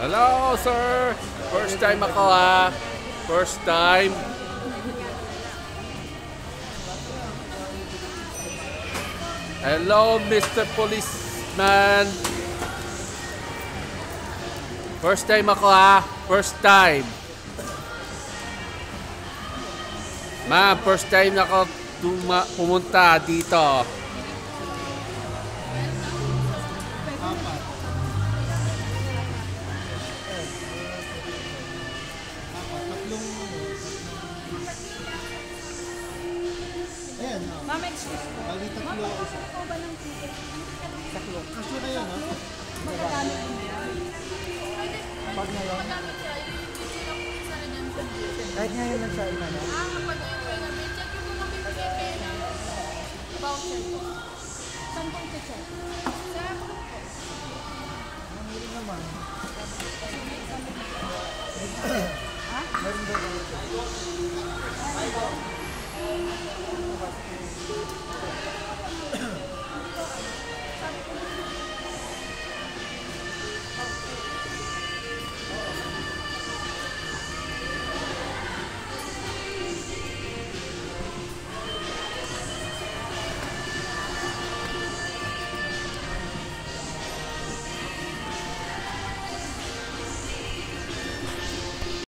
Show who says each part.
Speaker 1: Hello, sir. First time ako ha. First time. Hello, Mr. Policeman. First time ako ha. First time. Ma'am, first time na ako pumunta dito.
Speaker 2: Ayan.
Speaker 3: Ma'am, excuse me.
Speaker 2: Bali tatlo.
Speaker 3: Ma'am, ako ba ng ticket?
Speaker 2: Saklo. Kasyo na yan, ha?
Speaker 3: Magkano po yan?
Speaker 2: Pag ngayon. Kahit ngayon lang sa ina na.
Speaker 3: Voucher po. Saan pong check?
Speaker 2: Ano naman?
Speaker 3: Ha?
Speaker 2: Meron ba dito?